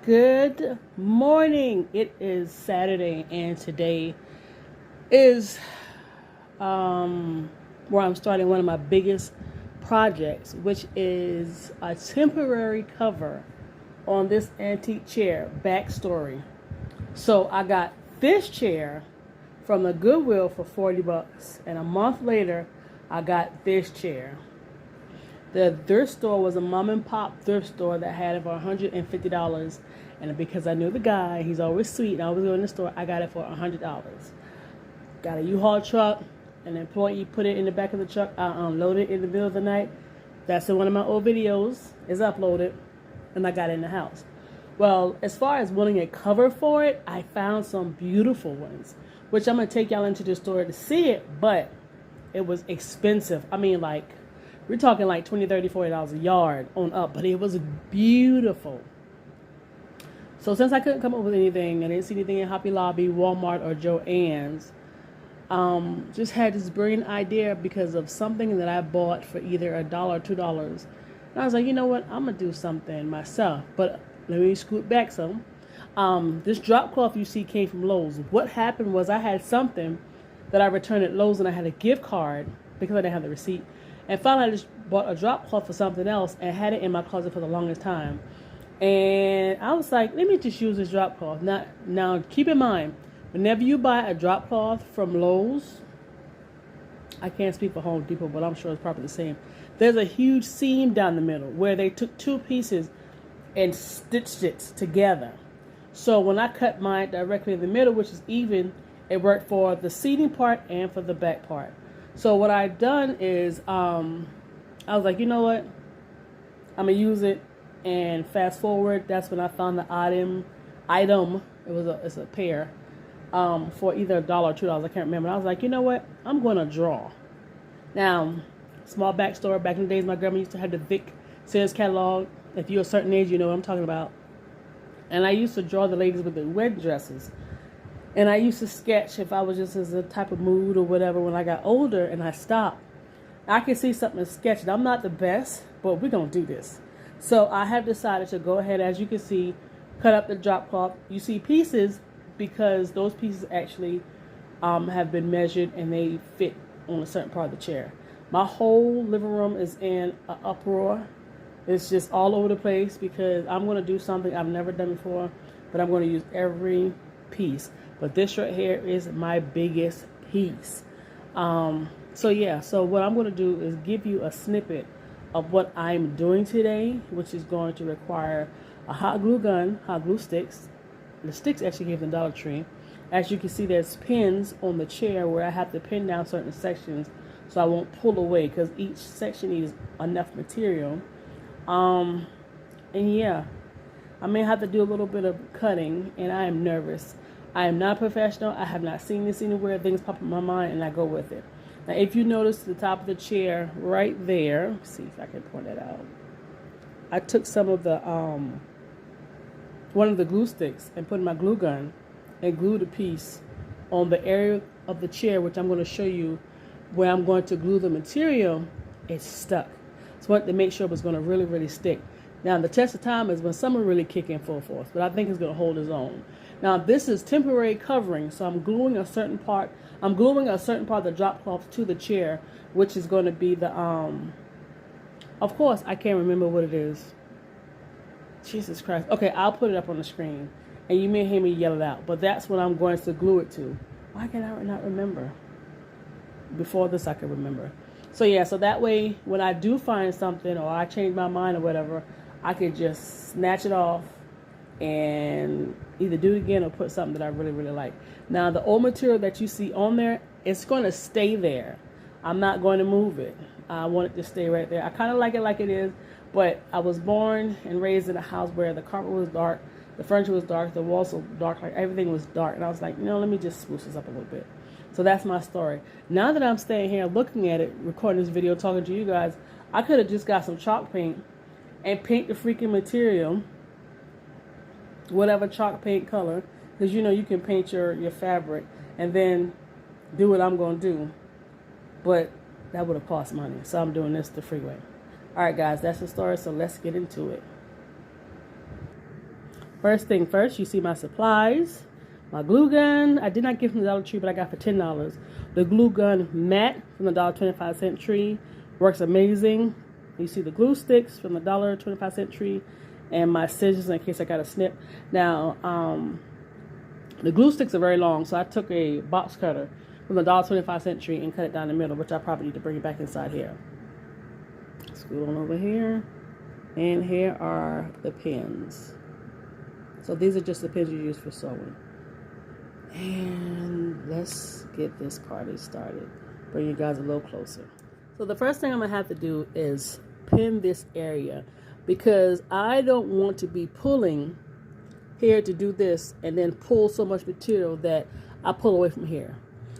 Good morning. It is Saturday, and today is where I'm starting one of my biggest projects, which is a temporary cover on this antique chair. Backstory. So I got this chair from the Goodwill for $40, and a month later, I got this chair. The thrift store was a mom and pop thrift store that had it for $150. And because I knew the guy, he's always sweet, and I always go in the store, I got it for $100. Got a U-Haul truck, an employee put it in the back of the truck, I unloaded it in the middle of the night. That's in one of my old videos, is uploaded, and I got it in the house. Well, as far as wanting a cover for it, I found some beautiful ones, which I'm going to take y'all into the store to see it, but it was expensive. I mean, like, we're talking like $20, $30, $40 a yard on up, but it was beautiful. So since I couldn't come up with anything, I didn't see anything in Hobby Lobby, Walmart, or Joann's, just had this brilliant idea because of something that I bought for either $1 or $2. And I was like, you know what, I'm going to do something myself. But let me scoot back some. This drop cloth you see came from Lowe's. What happened was I had something that I returned at Lowe's, and I had a gift card because I didn't have the receipt. And finally, I just bought a drop cloth for something else and had it in my closet for the longest time. And I was like, let me just use this drop cloth. Now, keep in mind, whenever you buy a drop cloth from Lowe's, I can't speak for Home Depot, but I'm sure it's probably the same. There's a huge seam down the middle where they took two pieces and stitched it together. So when I cut mine directly in the middle, which is even, it worked for the seating part and for the back part. So what I've done is, I was like, you know what? I'm going to use it. And fast forward, that's when I found the item. It's a pair, for either $1 or $2. I can't remember. And I was like, you know what? I'm going to draw. Now, small backstory. Back in the days, my grandma used to have the Vic Sears catalog. If you're a certain age, you know what I'm talking about. And I used to draw the ladies with the wedding dresses. And I used to sketch if I was just in a type of mood or whatever. When I got older and I stopped, I could see something and sketch it. I'm not the best, but we're going to do this. So I have decided to go ahead, as you can see, cut up the drop cloth. You see pieces because those pieces actually have been measured and they fit on a certain part of the chair. My whole living room is in an uproar. It's just all over the place because I'm going to do something I've never done before, but I'm going to use every piece. But this right here is my biggest piece. So what I'm going to do is give you a snippet of what I'm doing today, which is going to require a hot glue gun, hot glue sticks. The sticks actually came from the Dollar Tree. As you can see, there's pins on the chair where I have to pin down certain sections so I won't pull away because each section needs enough material. And yeah, I may have to do a little bit of cutting, and I am nervous. I am not professional. I have not seen this anywhere. Things pop in my mind, and I go with it. Now, if you notice the top of the chair right there, let's see if I can point that out. I took some of the one of the glue sticks and put in my glue gun and glued a piece on the area of the chair, which I'm going to show you where I'm going to glue the material. It's stuck. So I wanted to make sure it was going to really, really stick. Now, the test of time is when summer really kick in full force, but I think it's going to hold its own. Now, this is temporary covering, so I'm gluing a certain part. I'm gluing a certain part of the drop cloth to the chair, which is going to be the, of course, I can't remember what it is. Jesus Christ. Okay, I'll put it up on the screen, and you may hear me yell it out, but that's what I'm going to glue it to. Why can I not remember? Before this, I could remember. So, yeah, so that way, when I do find something or I change my mind or whatever, I could just snatch it off and either do it again or put something that I really, really like. Now, the old material that you see on there, it's going to stay there. I'm not going to move it. I want it to stay right there. I kind of like it is, but I was born and raised in a house where the carpet was dark, the furniture was dark, the walls were dark, like everything was dark. And I was like, let me just spruce this up a little bit. So that's my story. Now that I'm staying here looking at it, recording this video, talking to you guys, I could have just got some chalk paint and paint the freaking material whatever chalk paint color, because you can paint your fabric and then do what I'm going to do, but that would have cost money, so I'm doing this the freeway. All right, guys, that's the story, so let's get into it. First thing first, you see my supplies. My glue gun, I did not get from the Dollar Tree, but I got for $10. The glue gun mat from the $1.25 tree works amazing. You see the glue sticks from the $1.25 tree, and my scissors in case I got a snip. Now, the glue sticks are very long, so I took a box cutter from the $1.25 tree and cut it down the middle, which I probably need to bring it back inside here. Scoot on over here, and here are the pins. So these are just the pins you use for sewing. And let's get this party started. Bring you guys a little closer. So the first thing I'm gonna have to do is pin this area, because I don't want to be pulling here to do this and then pull so much material that I pull away from here.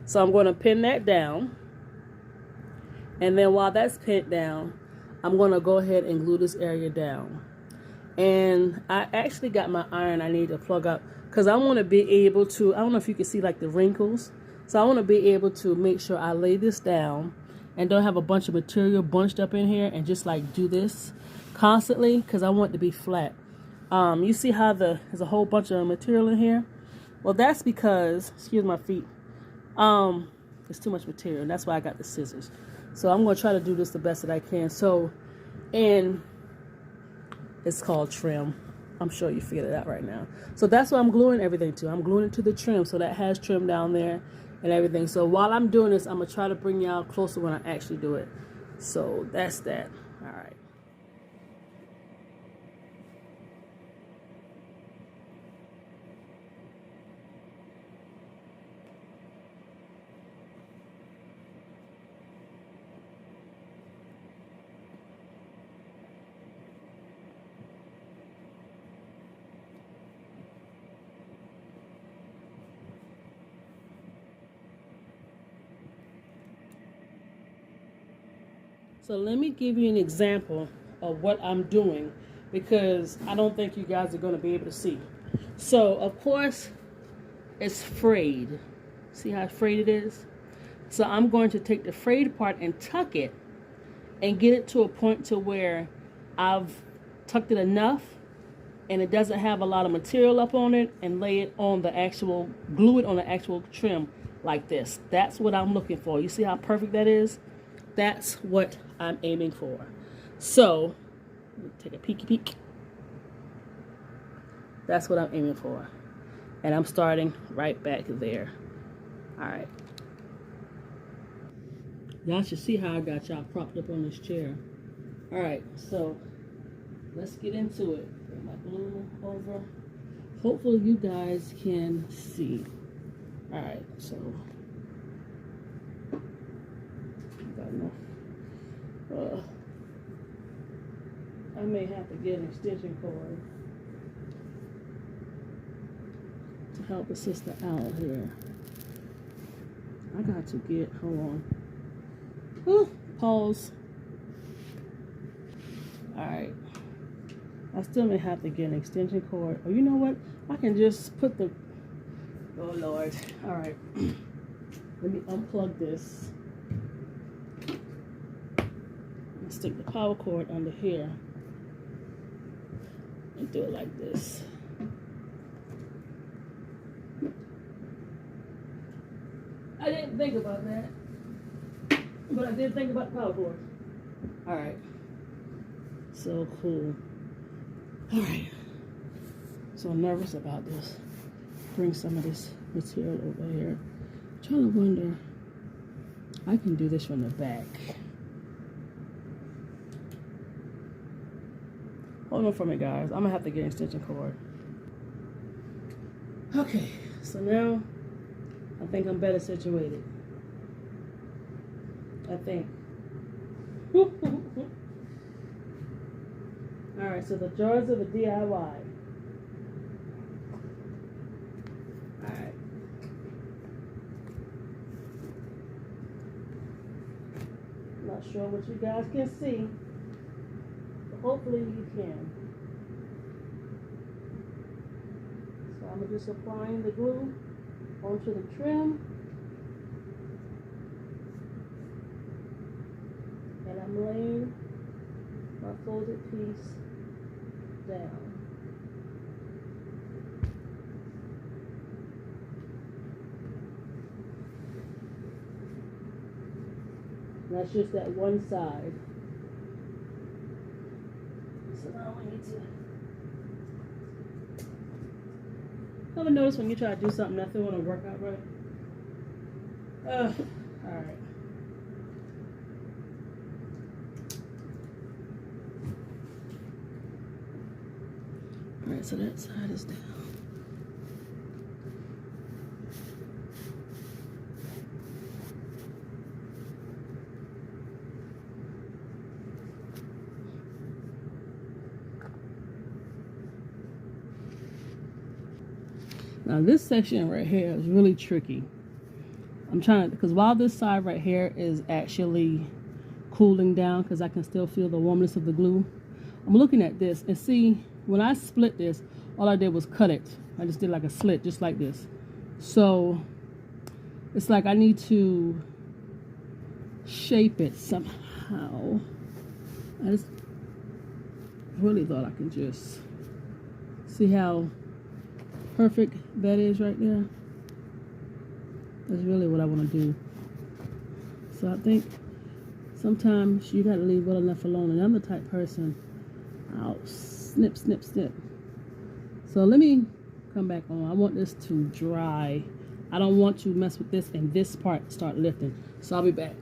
So I'm going to pin that down, and then while that's pinned down, I'm going to go ahead and glue this area down. And I actually got my iron I need to plug up, because I want to be able to, I don't know if you can see like the wrinkles, so I want to be able to make sure I lay this down and don't have a bunch of material bunched up in here and just like do this constantly, because I want it to be flat. You see how there's a whole bunch of material in here? Well, that's because, excuse my feet, there's too much material, and that's why I got the scissors. So I'm going to try to do this the best that I can. So, and it's called trim. I'm sure you figured it out right now. So that's what I'm gluing everything to. I'm gluing it to the trim, so that has trim down there and everything. So while I'm doing this, I'm going to try to bring y'all closer when I actually do it. So that's that. All right. So let me give you an example of what I'm doing, because I don't think you guys are going to be able to see. So, of course, it's frayed. See how frayed it is? So I'm going to take the frayed part and tuck it and get it to a point to where I've tucked it enough and it doesn't have a lot of material up on it, and lay it on the actual, glue it on the actual trim like this. That's what I'm looking for. You see how perfect that is? That's what I'm aiming for. So, take a peeky peek. That's what I'm aiming for. And I'm starting right back there. Alright. Y'all should see how I got y'all propped up on this chair. Alright, so let's get into it. Bring my glue over. Hopefully you guys can see. Alright, so got enough. I may have to get an extension cord to help the sister out here. I got to get, hold on. Whew, pause. Alright. I still may have to get an extension cord. Or you know what? I can just put the, oh Lord. Alright. Let me unplug this. Stick the power cord under here and do it like this. I didn't think about that, but I did think about the power cord. All right, so cool. All right, so I'm nervous about this. Bring some of this material over here. I'm trying to wonder, I can do this from the back. Hold on for me, guys. I'm gonna have to get an extension cord. Okay, so now I think I'm better situated. I think. Alright, so the jars of the DIY. Alright. Not sure what you guys can see. Hopefully you can. So I'm just applying the glue onto the trim. And I'm laying my folded piece down. That's just that one side. So now we need to. Ever notice when you try to do something that doesn't want to work out right? All right. All right, so that side is down. Now this section right here is really tricky. I'm trying to, because while this side right here is actually cooling down, because I can still feel the warmness of the glue, I'm looking at this and see, when I split this, all I did was cut it. I just did like a slit, just like this. So it's like I need to shape it somehow. I just really thought I could just see how perfect that is right there. That's really what I want to do. So I think sometimes you got to leave well enough alone. And I'm the type person, I'll snip, snip, snip. So let me come back on. I want this to dry. I don't want to mess with this and this part start lifting. So I'll be back.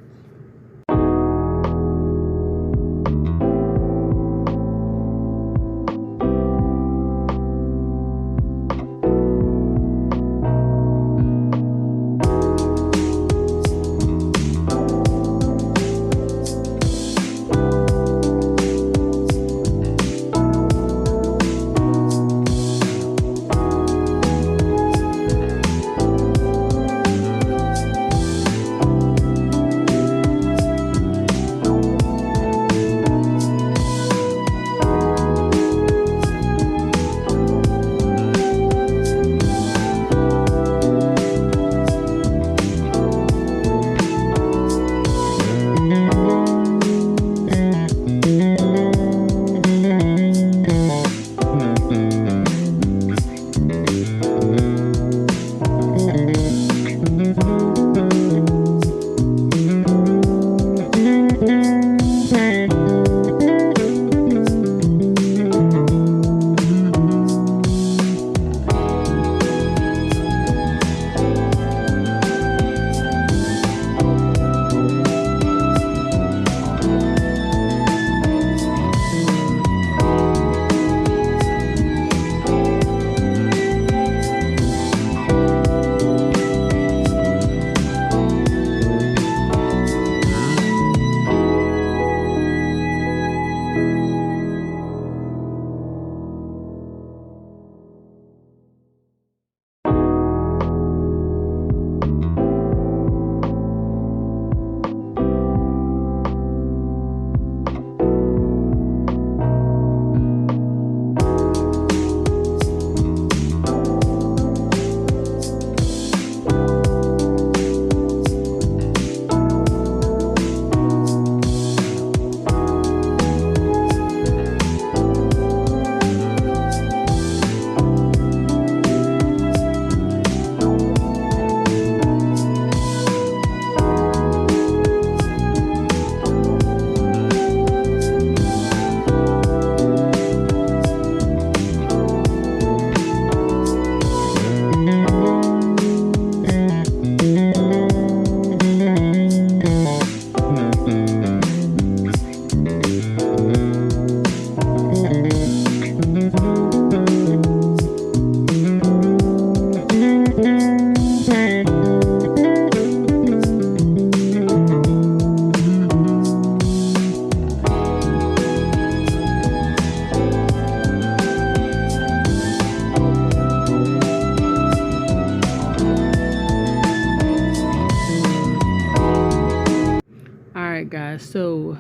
Guys, so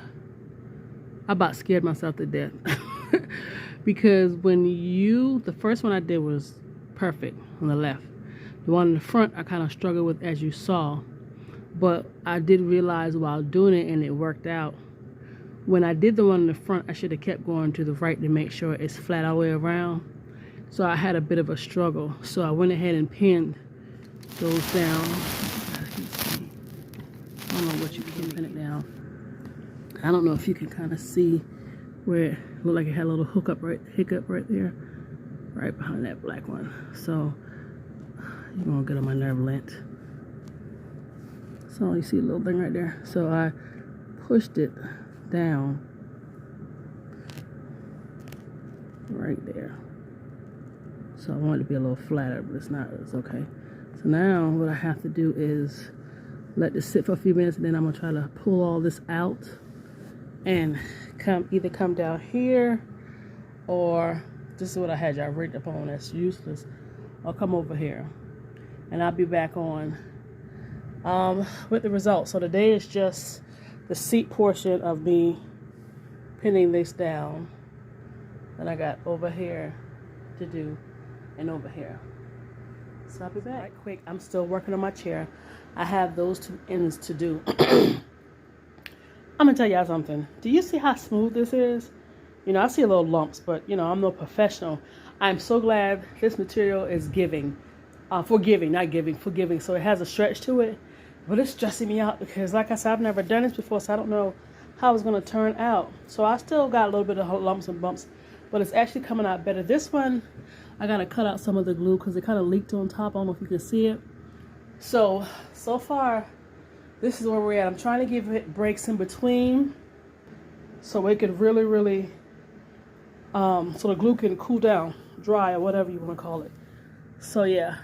I about scared myself to death because the first one I did was perfect on the left. The one in the front I kind of struggled with, as you saw, but I did realize while doing it, and it worked out, when I did the one in the front, I should have kept going to the right to make sure it's flat all the way around. So I had a bit of a struggle, so I went ahead and pinned those down. I don't know what you can pin it down. I don't know if you can kind of see where it looked like it had a little hiccup right there, right behind that black one. So you're gonna get on my nerve lint. So you see a little thing right there. So I pushed it down right there. So I want it to be a little flatter, but it's not. It's okay. So now what I have to do is let this sit for a few minutes, and then I'm gonna try to pull all this out and either come down here, or this is what I had y'all rigged up on that's useless. I'll come over here and I'll be back on with the results. So today is just the seat portion of me pinning this down, and I got over here to do and over here. So I'll be back right quick. I'm still working on my chair. I have those two ends to do. I'm gonna tell y'all something. Do you see how smooth this is? You know, I see a little lumps, but you know, I'm no professional. I'm so glad this material is forgiving. So it has a stretch to it, but it's stressing me out because, like I said, I've never done this before, so I don't know how it's gonna turn out. So I still got a little bit of lumps and bumps, but it's actually coming out better. This one, I gotta cut out some of the glue because it kind of leaked on top. I don't know if you can see it. So far, this is where we're at. I'm trying to give it breaks in between so it could really, so the glue can cool down, dry, or whatever you want to call it. So yeah.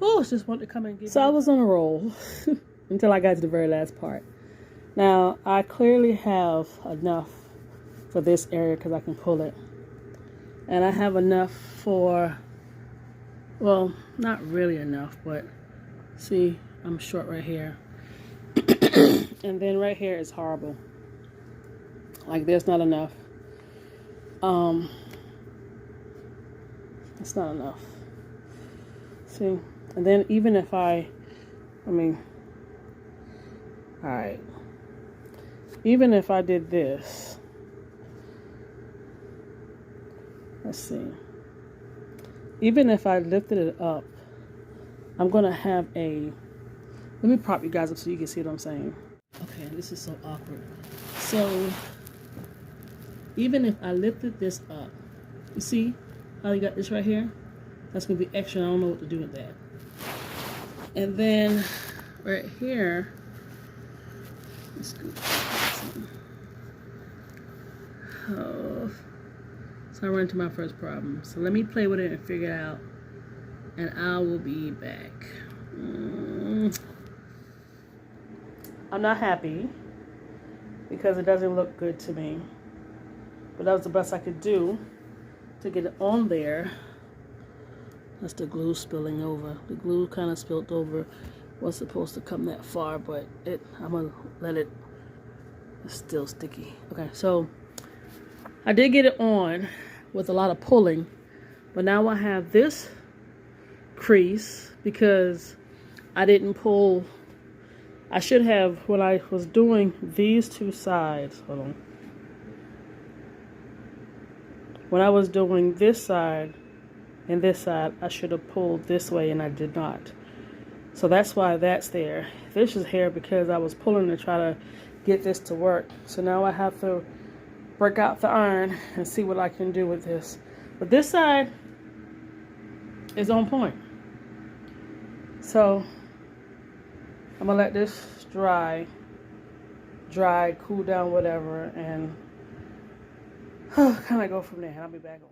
Oh, just wanted to come and get. So I was on a roll until I got to the very last part. Now, I clearly have enough for this area because I can pull it. And I have enough for, well, not really enough, but see, I'm short right here. And then right here is horrible. Like, there's not enough. It's not enough. See? And then even if alright. Even if I did this, let's see. Even if I lifted it up, I'm gonna have a, let me prop you guys up so you can see what I'm saying. Okay, this is so awkward. So even if I lifted this up, you see how you got this right here? That's gonna be extra. I don't know what to do with that. And then right here, let's go. Oh, so I run into my first problem. So let me play with it and figure it out, and I will be back. I'm not happy because it doesn't look good to me, but that was the best I could do to get it on there. That's the glue spilling over. The glue kind of spilled over. Was supposed to come that far, but I'm gonna let it, it's still sticky. Okay, so I did get it on with a lot of pulling, but now I have this crease because I didn't pull. I should have, when I was doing these two sides, hold on. When I was doing this side and this side, I should have pulled this way, and I did not. So that's why that's there. This is here because I was pulling to try to get this to work. So now I have to break out the iron and see what I can do with this. But this side is on point. So I'm gonna let this dry, cool down, whatever, and kind of go from there. I'll be back on.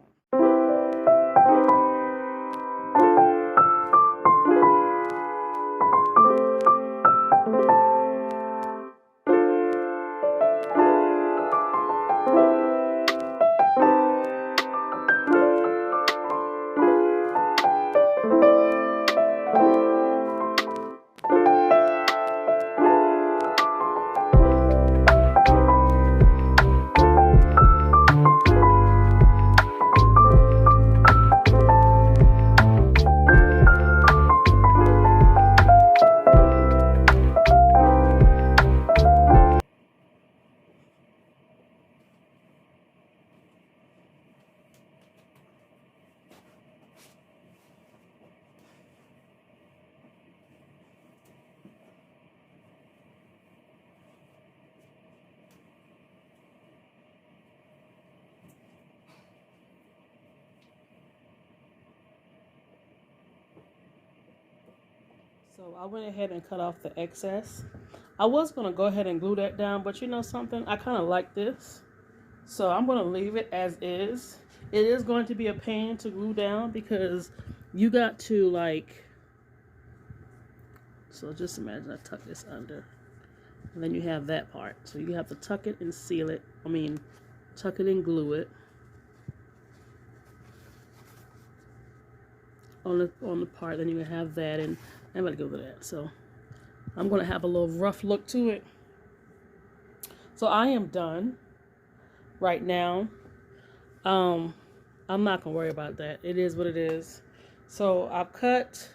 So I went ahead and cut off the excess. I was going to go ahead and glue that down, but you know something? I kind of like this. So I'm going to leave it as is. It is going to be a pain to glue down because you got to like, so just imagine I tuck this under. And then you have that part. So you have to tuck it and seal it. Tuck it and glue it on the part. Then you have that, and I'm going to go with that. So I'm going to have a little rough look to it. So I am done right now. I'm not going to worry about that. It is what it is. So I've cut,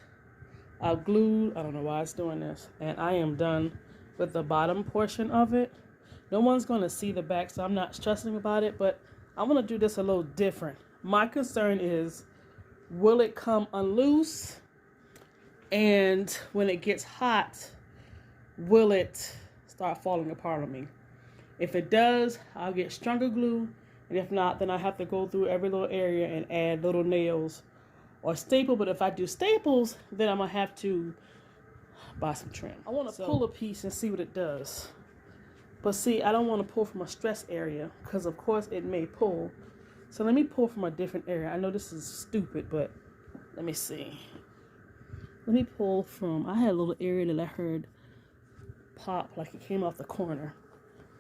I've glued, I don't know why it's doing this, and I am done with the bottom portion of it. No one's going to see the back, so I'm not stressing about it, but I'm going to do this a little different. My concern is, will it come unloose? And when it gets hot, will it start falling apart on me? If it does, I'll get stronger glue. And if not, then I have to go through every little area and add little nails or staple. But if I do staples, then I'm going to have to buy some trim. I want to pull a piece and see what it does. But see, I don't want to pull from a stress area because, of course, it may pull. So let me pull from a different area. I know this is stupid, but let me see. Let me pull from, I had a little area that I heard pop like it came off the corner.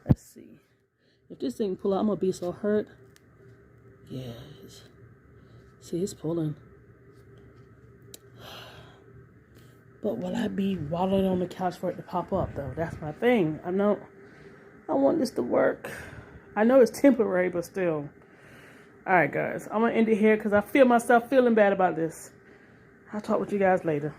Let's see. If this thing pull out, I'm going to be so hurt. Yes. See, it's pulling. But will I be waddling on the couch for it to pop up, though? That's my thing. I want this to work. I know it's temporary, but still. All right, guys. I'm going to end it here because I feel myself feeling bad about this. I'll talk with you guys later.